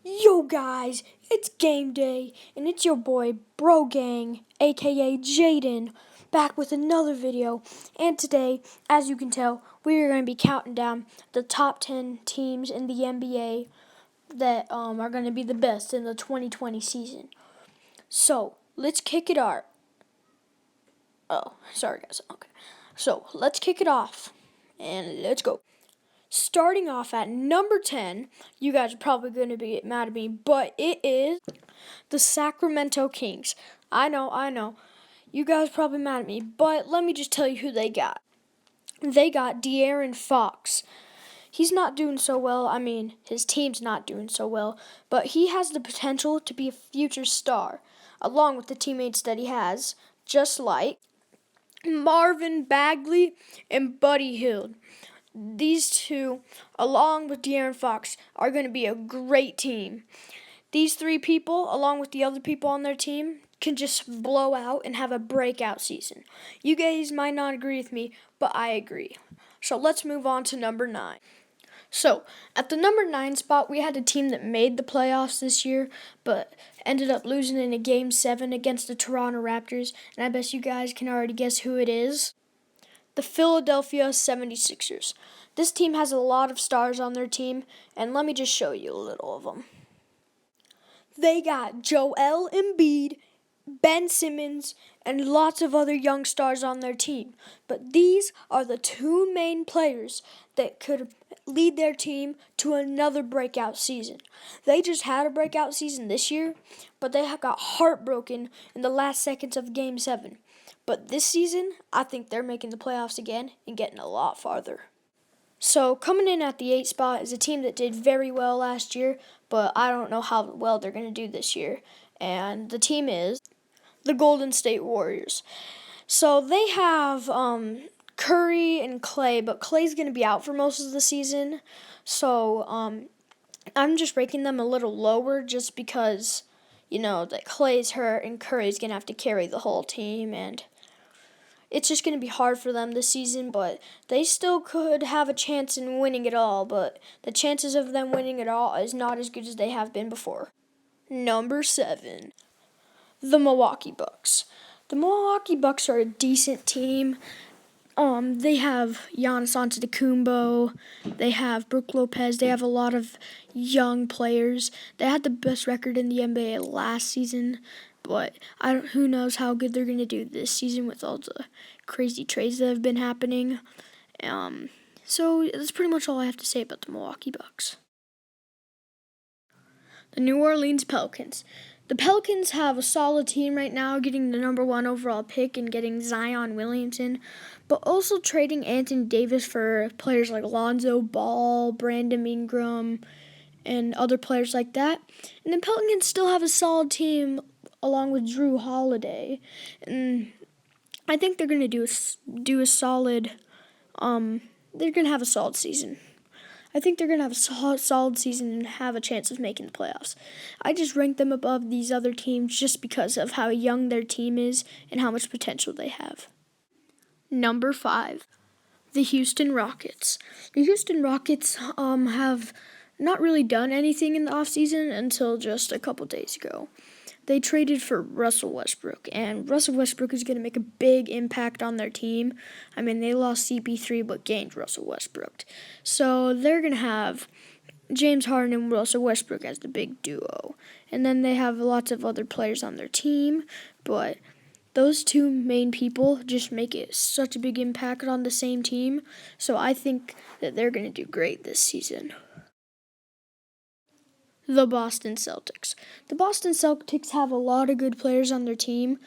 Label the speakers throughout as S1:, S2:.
S1: Yo guys, it's game day, and it's your boy Bro Gang, aka Jaden, back with another video. And today, as you can tell, we are going to be counting down the top 10 teams in the NBA that are going to be the best in the 2020 season. So, let's kick it off. Oh, sorry guys. Okay. So, let's kick it off, and let's go. Starting off at number 10, you guys are probably going to be mad at me, but it is the Sacramento Kings. I know. You guys are probably mad at me, but let me just tell you who they got. They got De'Aaron Fox. He's not doing so well. I mean, his team's not doing so well, but he has the potential to be a future star, along with the teammates that he has, just like Marvin Bagley and Buddy Hield. These two, along with De'Aaron Fox, are going to be a great team. These three people, along with the other people on their team, can just blow out and have a breakout season. You guys might not agree with me, but I agree. So let's move on to number 9. So, at the number 9 spot, we had a team that made the playoffs this year, but ended up losing in a Game 7 against the Toronto Raptors, and I bet you guys can already guess who it is. The Philadelphia 76ers. This team has a lot of stars on their team, and let me just show you a little of them. They got Joel Embiid, Ben Simmons, and lots of other young stars on their team. But these are the two main players that could lead their team to another breakout season. They just had a breakout season this year, but they got heartbroken in the last seconds of Game 7. But this season, I think they're making the playoffs again and getting a lot farther. So coming in at the 8th spot is a team that did very well last year, but I don't know how well they're going to do this year. And the team is the Golden State Warriors. So they have Curry and Clay, but Clay's going to be out for most of the season. So I'm just ranking them a little lower just because, that Clay's hurt and Curry's going to have to carry the whole team, and it's just going to be hard for them this season, but they still could have a chance in winning it all, but the chances of them winning it all is not as good as they have been before. Number 7, the Milwaukee Bucks. The Milwaukee Bucks are a decent team. They have Giannis Antetokounmpo, they have Brook Lopez, they have a lot of young players. They had the best record in the NBA last season, but who knows how good they're going to do this season with all the crazy trades that have been happening. So that's pretty much all I have to say about the Milwaukee Bucks. The New Orleans Pelicans. The Pelicans have a solid team right now, getting the number 1 overall pick and getting Zion Williamson, but also trading Anthony Davis for players like Lonzo Ball, Brandon Ingram, and other players like that. And the Pelicans still have a solid team along with Drew Holiday, and I think they're going to do a solid. They're going to have a solid season. I think they're going to have a solid season and have a chance of making the playoffs. I just rank them above these other teams just because of how young their team is and how much potential they have. Number 5, the Houston Rockets. The Houston Rockets have not really done anything in the offseason until just a couple days ago. They traded for Russell Westbrook, and Russell Westbrook is going to make a big impact on their team. I mean, they lost CP3 but gained Russell Westbrook. So they're going to have James Harden and Russell Westbrook as the big duo. And then they have lots of other players on their team, but those two main people just make it such a big impact on the same team. So I think that they're going to do great this season. The Boston Celtics. The Boston Celtics have a lot of good players on their team.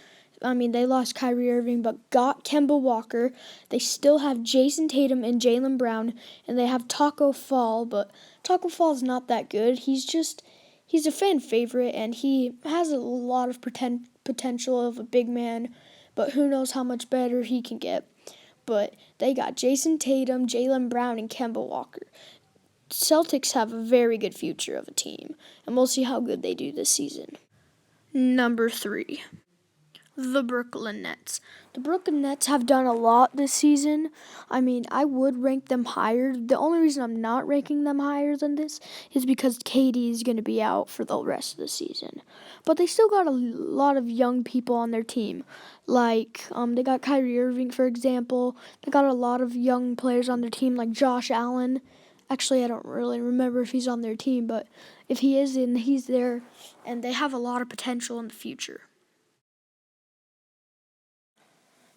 S1: I mean, they lost Kyrie Irving, but got Kemba Walker. They still have Jason Tatum and Jaylen Brown, and they have Taco Fall, but Taco Fall's not that good. He's a fan favorite, and he has a lot of potential of a big man, but who knows how much better he can get. But they got Jason Tatum, Jaylen Brown, and Kemba Walker. Celtics have a very good future of a team, and we'll see how good they do this season. Number 3, The Brooklyn Nets. The Brooklyn Nets have done a lot this season. I mean, I would rank them higher. The only reason I'm not ranking them higher than this is because KD is going to be out for the rest of the season. But they still got a lot of young people on their team. Like, they got Kyrie Irving, for example. They got a lot of young players on their team, like Josh Allen. Actually, I don't really remember if he's on their team, but if he is, then he's there. And they have a lot of potential in the future.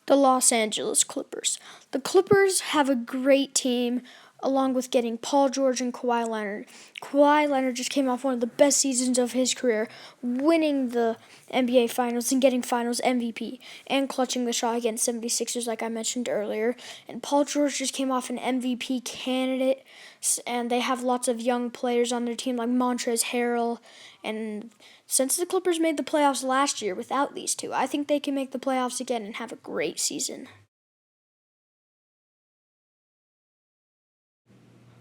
S1: The Los Angeles Clippers. The Clippers have a great team, along with getting Paul George and Kawhi Leonard. Kawhi Leonard just came off one of the best seasons of his career, winning the NBA Finals and getting Finals MVP, and clutching the shot against 76ers like I mentioned earlier. And Paul George just came off an MVP candidate, and they have lots of young players on their team like Montrezl Harrell. And since the Clippers made the playoffs last year without these two, I think they can make the playoffs again and have a great season.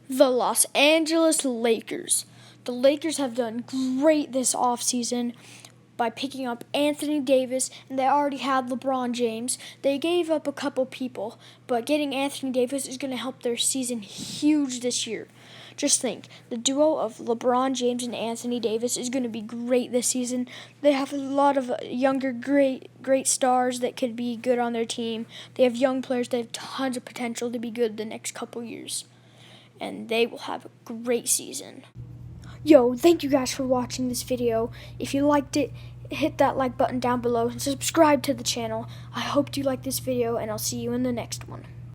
S1: The Los Angeles Lakers. The Lakers have done great this offseason by picking up Anthony Davis, and they already had LeBron James. They gave up a couple people, but getting Anthony Davis is going to help their season huge this year. Just think, the duo of LeBron James and Anthony Davis is going to be great this season. They have a lot of younger, great stars that could be good on their team. They have young players that have tons of potential to be good the next couple years. And they will have a great season. Yo, thank you guys for watching this video. If you liked it, hit that like button down below and subscribe to the channel. I hope you like this video, and I'll see you in the next one.